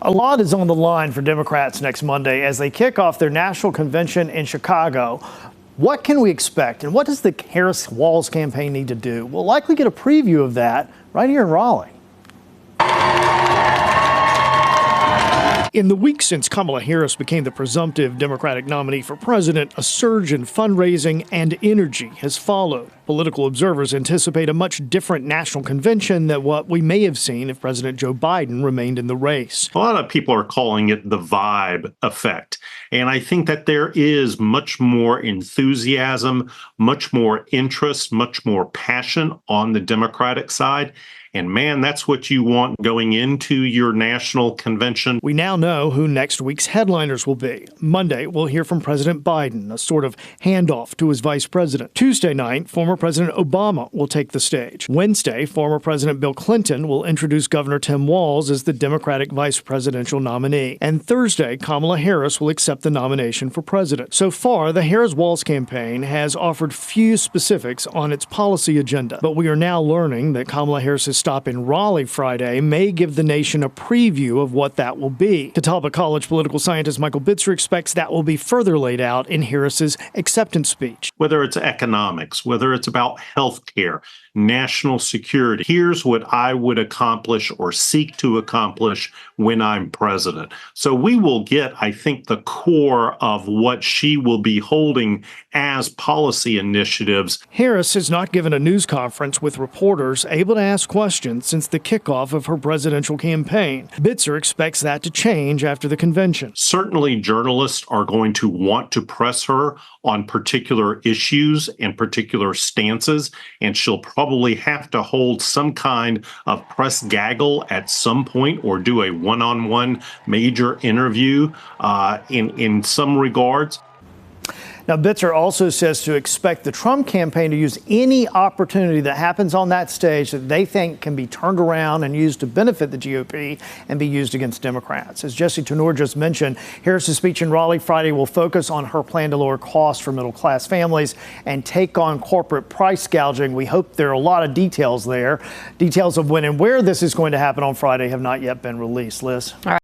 A lot is on the line for Democrats next Monday as they kick off their national convention in Chicago. What can we expect, and what does the Harris-Walz campaign need to do? We'll likely get a preview of that right here in Raleigh. In the weeks since Kamala Harris became the presumptive Democratic nominee for president, a surge in fundraising and energy has followed. Political observers anticipate a much different national convention than what we may have seen if President Joe Biden remained in the race. A lot of people are calling it the vibe effect. And I think that there is much more enthusiasm, much more interest, much more passion on the Democratic side. And man, that's what you want going into your national convention. We now know who next week's headliners will be. Monday, we'll hear from President Biden, a sort of handoff to his vice president. Tuesday night, former President Obama will take the stage. Wednesday, former President Bill Clinton will introduce Governor Tim Walz as the Democratic vice presidential nominee. And Thursday, Kamala Harris will accept the nomination for president. So far, the Harris-Walz campaign has offered few specifics on its policy agenda, but we are now learning that Kamala Harris's stop in Raleigh Friday may give the nation a preview of what that will be. Catawba College political scientist Michael Bitzer expects that will be further laid out in Harris's acceptance speech. Whether it's economics, whether it's about health care, national security, here's what I would accomplish or seek to accomplish when I'm president. So we will get, I think, the core of what she will be holding as policy initiatives. Harris has not given a news conference with reporters able to ask questions since the kickoff of her presidential campaign. Bitzer expects that to change after the convention. Certainly, journalists are going to want to press her on particular issues and particular stances, and she'll probably have to hold some kind of press gaggle at some point or do a one-on-one major interview in some regards. Now, Bitzer also says to expect the Trump campaign to use any opportunity that happens on that stage that they think can be turned around and used to benefit the GOP and be used against Democrats. As Jesse Tenor just mentioned, Harris's speech in Raleigh Friday will focus on her plan to lower costs for middle-class families and take on corporate price gouging. We hope there are a lot of details there. Details of when and where this is going to happen on Friday have not yet been released. Liz? All right.